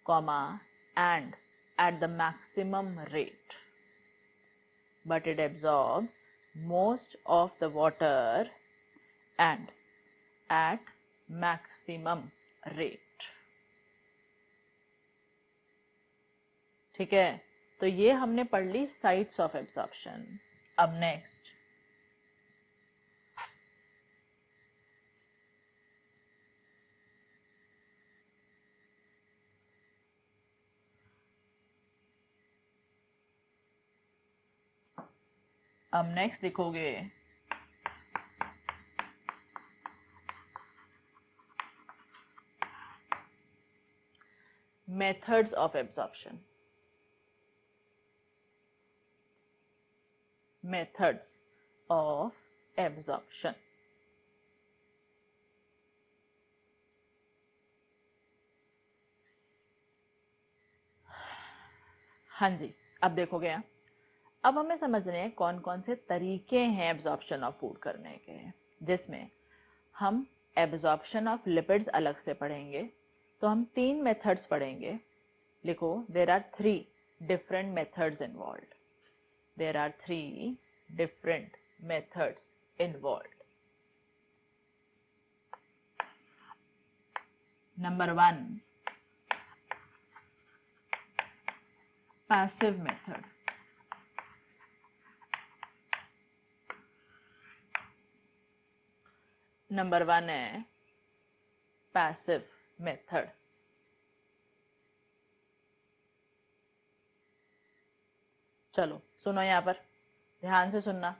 comma, and at the maximum rate, but it absorbs most of the water and at maximum rate. ठीक है, तो ये हमने पढ़ ली sites of absorption. अब next, लिखोगे methods of absorption. Methods of absorption. हाँ जी, अब देखोगे यहाँ, अब हमें समझ रहे हैं कौन कौन से तरीके हैं एब्जॉर्प्शन ऑफ फूड करने के, जिसमें हम एब्जॉर्प्शन ऑफ लिपिड्स अलग से पढ़ेंगे. तो हम 3 मेथड्स पढ़ेंगे. लिखो, there are 3 different methods involved. There are 3 different methods involved. Number 1, passive method. Number 1 है पैसिव मेथड. चलो सुनो, यहाँ पर ध्यान से सुनना.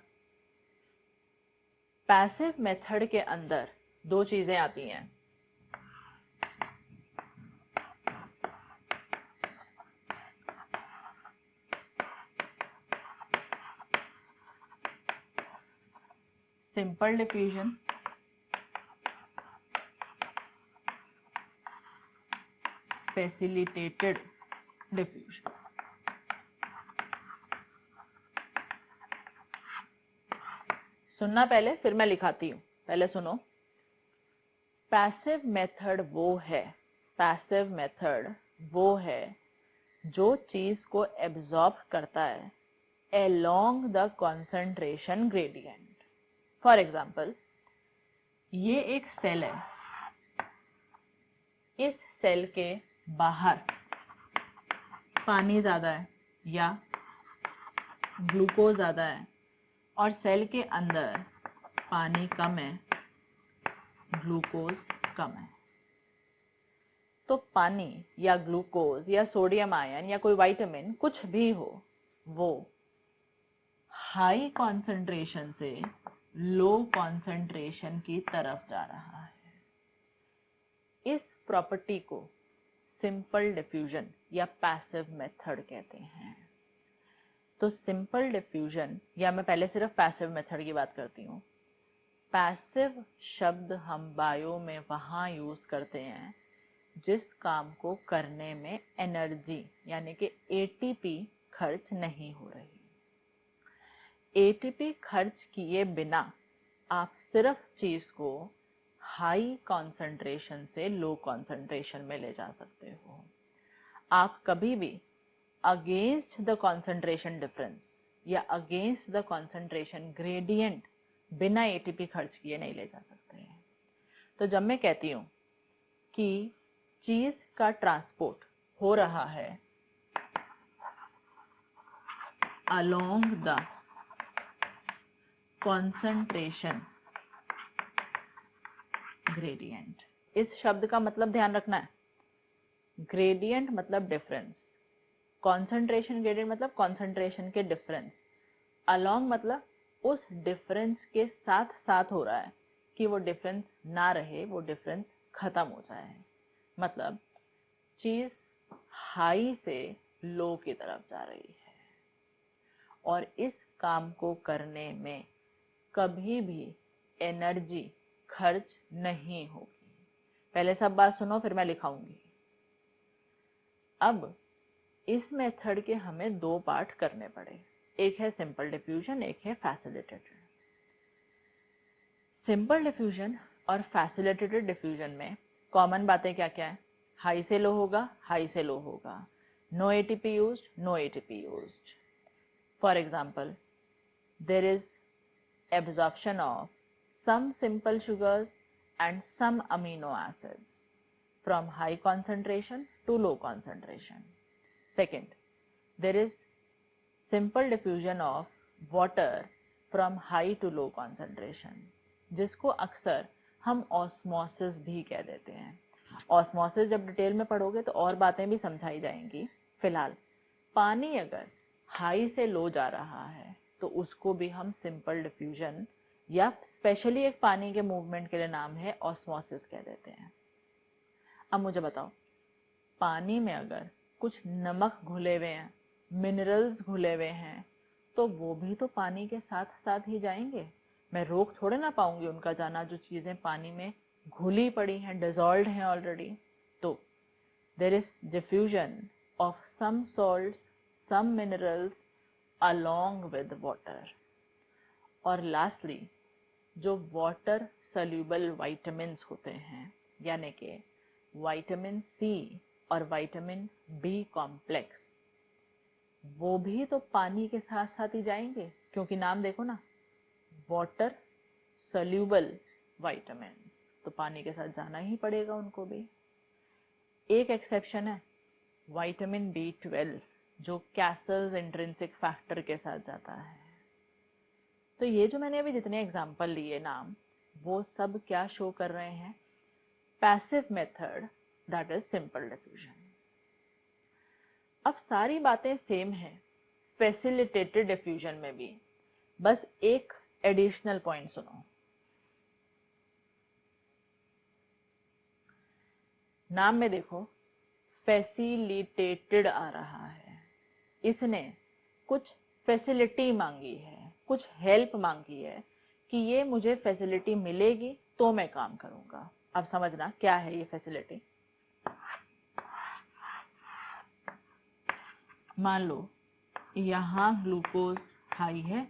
पैसिव मेथड के अंदर 2 चीजें आती हैं. Simple diffusion, facilitated diffusion. सुनना पहले, फिर मैं लिखाती हूं, पहले सुनो। पैसिव मेथड वो है जो चीज को एब्जॉर्ब करता है along the concentration gradient। For example, ये एक सेल है, इस सेल के बाहर पानी ज्यादा है या ग्लूकोज ज्यादा है, और सेल के अंदर पानी कम है, ग्लूकोज कम है। तो पानी या ग्लूकोज या सोडियम आयन या कोई विटामिन कुछ भी हो, वो हाई कॉन्सेंट्रेशन से लो कॉन्सेंट्रेशन की तरफ जा रहा है। इस प्रॉपर्टी को सिंपल डिफ्यूजन या पैसिव मेथड कहते हैं। तो सिंपल डिफ्यूजन, या मैं पहले सिर्फ पैसिव मेथड की बात करती हूँ। पैसिव शब्द हम बायो में वहां यूज करते हैं जिस काम को करने में एनर्जी यानी कि एटीपी खर्च नहीं हो रही। एटीपी खर्च किए बिना आप सिर्फ चीज को हाई कॉन्सेंट्रेशन से लो कॉन्सेंट्रेशन में ले जा सकते हो। आप कभी भी अगेंस्ट द कॉन्सेंट्रेशन डिफरेंस या अगेंस्ट द कॉन्सेंट्रेशन ग्रेडियंट बिना एटीपी खर्च किए नहीं ले जा सकते हैं। तो जब मैं कहती हूं कि चीज का ट्रांसपोर्ट हो रहा है अलोंग द कॉन्सेंट्रेशन ग्रेडियंट, इस शब्द का मतलब ध्यान रखना है। ग्रेडियंट मतलब डिफरेंस, कॉन्सेंट्रेशन ग्रेडियंट मतलब कॉन्सेंट्रेशन के डिफरेंस, अलोंग मतलब उस डिफरेंस के साथ साथ हो रहा है कि वो डिफरेंस ना रहे, वो डिफरेंस खत्म हो जाए। मतलब चीज हाई से लो की तरफ जा रही है और इस काम को करने में कभी भी एनर्जी खर्च नहीं होगी। पहले सब बात सुनो, फिर मैं लिखाऊंगी। अब इस मेथड के हमें दो पार्ट करने पड़े, एक है सिंपल डिफ्यूजन, एक है फैसिलिटेटेड। सिंपल डिफ्यूजन और फैसिलिटेटेड डिफ्यूजन में कॉमन बातें क्या क्या है? हाई से लो होगा, हाई से लो होगा, no ATP used, no ATP used. For example, there is absorption of some simple sugars and some amino acids from high concentration to low concentration. Second, there is simple diffusion of water from high to low concentration, जिसको अक्सर हम osmosis भी कह देते हैं। Osmosis जब detail में पढ़ोगे तो और बातें भी समझाई जाएंगी। फिलहाल पानी अगर हाई से लो जा रहा है तो उसको भी हम सिंपल डिफ्यूजन या स्पेशली एक पानी के मूवमेंट के लिए नाम है ऑस्मोसिस कह देते हैं। अब मुझे बताओ, पानी में अगर कुछ नमक घुले हुए हैं, मिनरल्स घुले हुए हैं, तो वो भी तो पानी के साथ साथ ही जाएंगे। मैं रोक थोड़े ना पाऊंगी उनका जाना, जो चीजें पानी में घुली पड़ी हैं, डिसॉल्व्ड हैं ऑलरेडी। तो there is diffusion of some salts, some minerals along with water। और लास्टली जो वाटर सल्यूबल विटामिन्स होते हैं, यानी कि विटामिन सी और विटामिन बी कॉम्प्लेक्स, वो भी तो पानी के साथ साथ ही जाएंगे, क्योंकि नाम देखो ना, वाटर सल्यूबल विटामिन, तो पानी के साथ जाना ही पड़ेगा उनको भी। एक एक्सेप्शन है विटामिन B12 जो कैसल्स इंट्रिंसिक फैक्टर के साथ जाता है। तो ये जो मैंने अभी जितने एग्जांपल लिए नाम, वो सब क्या शो कर रहे हैं? Passive method, that is simple diffusion. अब सारी बातें सेम हैं फैसिलिटेटेड डिफ्यूजन में भी, बस एक एडिशनल पॉइंट सुनो। नाम में देखो फैसिलिटेटेड आ रहा है, इसने कुछ फैसिलिटी मांगी है, कुछ हेल्प मांगी है कि ये मुझे फैसिलिटी मिलेगी तो मैं काम करूंगा। अब समझना क्या है ये फैसिलिटी। मान लो यहाँ ग्लूकोज हाई है,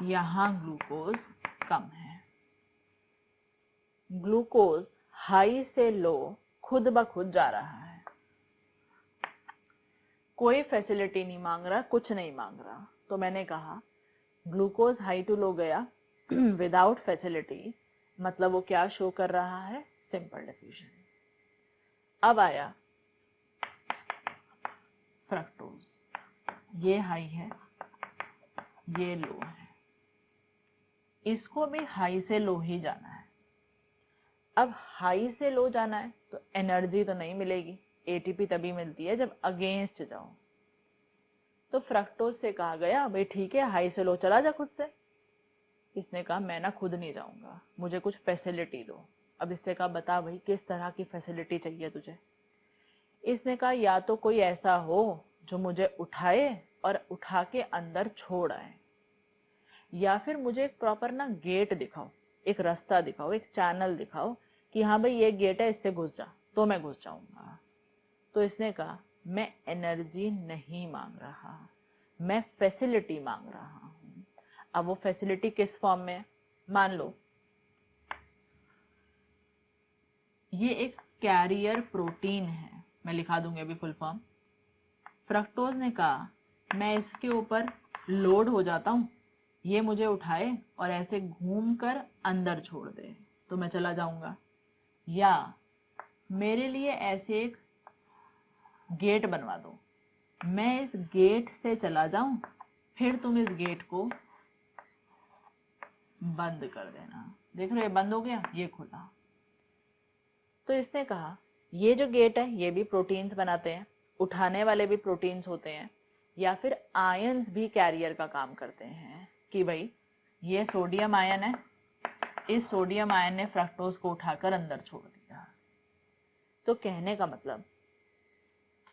यहाँ ग्लूकोज कम है। ग्लूकोज हाई से लो खुद ब खुद जा रहा है, कोई फैसिलिटी नहीं मांग रहा, कुछ नहीं मांग रहा। तो मैंने कहा ग्लूकोज हाई टू लो गया विदाउट फैसिलिटी, मतलब वो क्या शो कर रहा है, सिंपल डिफ्यूजन। अब आया फ्रक्टोज, ये हाई है, ये लो है, इसको भी हाई से लो ही जाना है। अब हाई से लो जाना है तो एनर्जी तो नहीं मिलेगी, एटीपी तभी मिलती है जब अगेंस्ट जाओ। तो फ्रक्टोज से कहा गया भाई ठीक है हाई से लो चला जा खुद से। इसने कहा मैं ना खुद नहीं जाऊंगा, मुझे कुछ फैसिलिटी दो। अब इससे कहा बता भाई किस तरह की फैसिलिटी चाहिए तुझे। इसने कहा या तो कोई ऐसा हो जो मुझे उठाए और उठा के अंदर छोड़ आए, या फिर मुझे एक प्रॉपर ना गेट दिखाओ, एक रास्ता दिखाओ, एक चैनल दिखाओ कि हाँ भाई ये गेट है, इससे घुस जा, तो मैं घुस जाऊंगा। तो इसने कहा मैं एनर्जी नहीं मांग रहा, मैं फैसिलिटी मांग रहा हूँ। अब वो फैसिलिटी किस फॉर्म में है, मान लो ये एक कैरियर प्रोटीन है, मैं लिखा दूंगी अभी फुल फॉर्म। फ्रक्टोज ने कहा मैं इसके ऊपर लोड हो जाता हूँ, ये मुझे उठाए और ऐसे घूम कर अंदर छोड़ दे तो मैं चला जाऊंगा, या मेरे लिए ऐसे एक गेट बनवा दो, मैं इस गेट से चला जाऊं, फिर तुम इस गेट को बंद कर देना। देख रहे हो ये बंद हो गया, ये खुला। तो इसने कहा ये जो गेट है ये भी प्रोटीन्स बनाते हैं, उठाने वाले भी प्रोटीन्स होते हैं, या फिर आयंस भी कैरियर का काम करते हैं कि भाई ये सोडियम आयन है, इस सोडियम आयन ने फ्रक्टोज को उठाकर अंदर छोड़ दिया। तो कहने का मतलब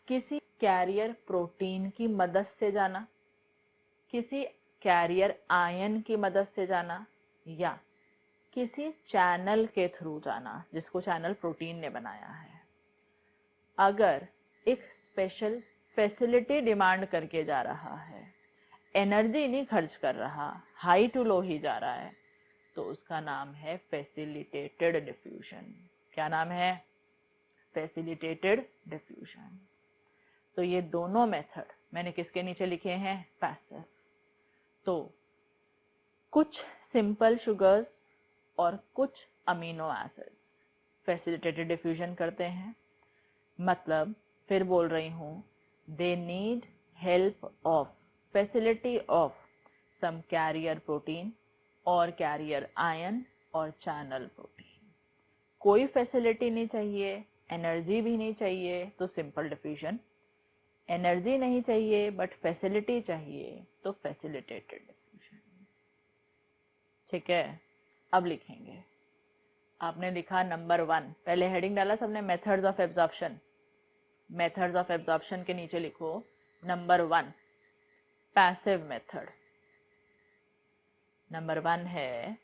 किसी कैरियर प्रोटीन की मदद से जाना, किसी कैरियर आयन की मदद से जाना, या किसी चैनल के थ्रू जाना जिसको चैनल प्रोटीन ने बनाया है। अगर एक स्पेशल फैसिलिटी डिमांड करके जा रहा है, एनर्जी नहीं खर्च कर रहा, हाई टू लो ही जा रहा है, तो उसका नाम है फैसिलिटेटेड डिफ्यूजन। क्या नाम है, फैसिलिटेटेड डिफ्यूजन। तो ये दोनों मेथड मैंने किसके नीचे लिखे हैं, पैसिव। तो कुछ सिंपल शुगर्स और कुछ अमीनो एसिड्स फैसिलिटेटेड डिफ्यूजन करते हैं, मतलब फिर बोल रही हूँ they need help of facility of some carrier protein और कैरियर आयन और चैनल प्रोटीन। कोई फैसिलिटी नहीं चाहिए, एनर्जी भी नहीं चाहिए तो सिंपल डिफ्यूजन, एनर्जी नहीं चाहिए बट फैसिलिटी चाहिए तो फैसिलिटेटेड डिफ्यूजन। ठीक है, अब लिखेंगे। आपने लिखा नंबर 1, पहले हेडिंग डाला सबने methods of absorption. Methods of absorption के नीचे लिखो नंबर 1 पैसिव मेथड। नंबर 1 है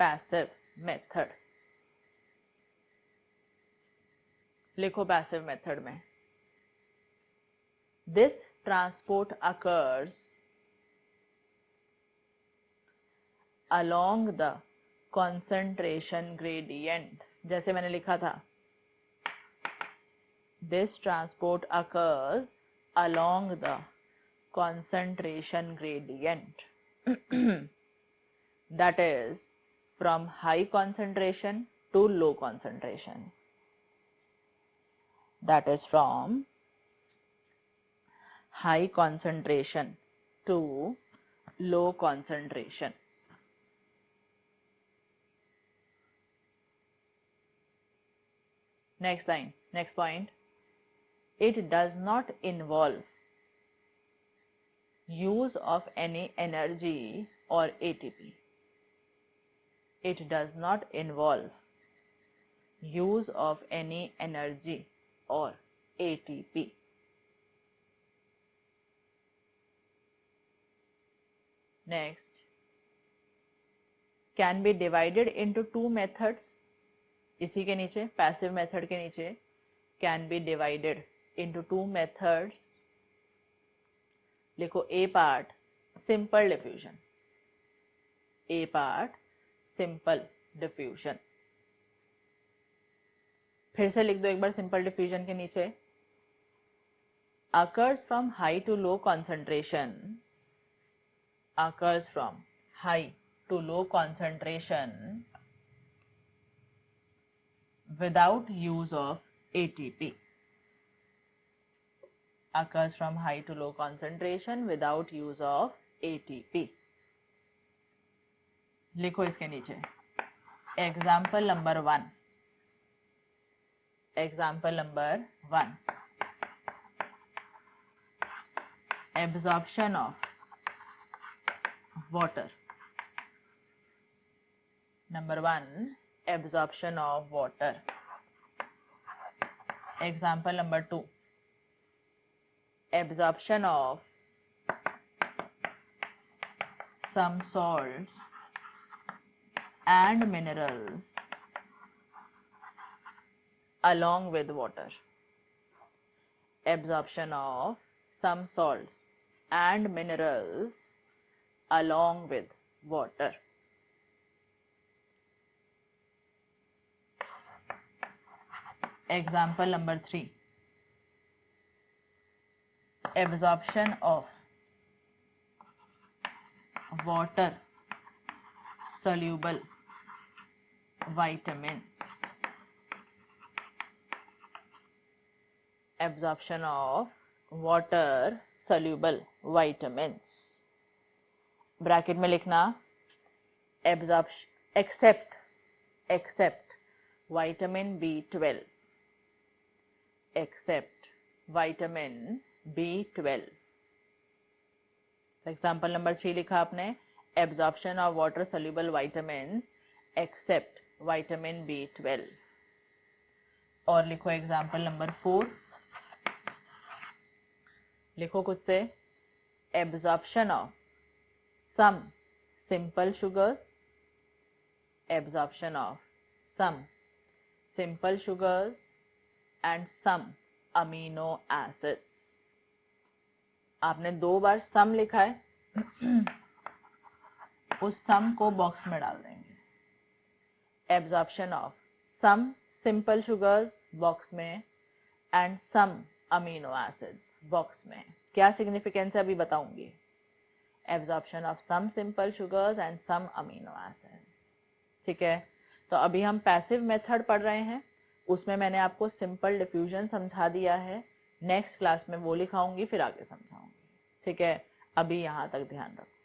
पैसिव मेथड। लिखो पैसिव मेथड में this transport occurs along the concentration gradient। जैसे मैंने लिखा था this transport occurs along the concentration gradient that is from high concentration to low concentration, that is from high concentration to low concentration। Next line, next point, it does not involve use of any energy or ATP। It does not involve use of any energy or ATP। Next, can be divided into two methods, इसी के नीचे passive method के नीचे can be divided into two methods. लिखो ए part simple diffusion, ए part simple diffusion. फिर से लिख दो एक बार सिंपल डिफ्यूजन के नीचे, occurs from high to low concentration, occurs from high to low concentration without use of ATP, occurs from high to low concentration without use of ATP। लिखो इसके नीचे example number 1, example number 1, absorption of water, number 1 absorption of water। example number 2, absorption of some salts and minerals along with water, absorption of some salts and minerals along with water। example number 3, absorption of water soluble vitamins, absorption of water soluble vitamins। Bracket में लिखना absorption except vitamin B12, except vitamin B12। Example number 3 लिखा आपने absorption of water soluble vitamin except vitamin B12। और लिखो example number 4, लिखो खुद से absorption of some simple sugars, absorption of some simple sugars and some amino acids। आपने 2 बार सम लिखा है, उस सम को बॉक्स में डाल देंगे। Absorption of some simple sugars box में and some amino acids box में। क्या सिग्निफिकेंस है अभी बताऊंगी। Absorption of some simple sugars and some amino acid. ठीक है, तो अभी हम पैसिव मेथड पढ़ रहे हैं, उसमें मैंने आपको सिंपल डिफ्यूजन समझा दिया है। नेक्स्ट क्लास में वो लिखाऊंगी, फिर आगे समझाऊंगी। ठीक है, अभी यहाँ तक ध्यान रखो।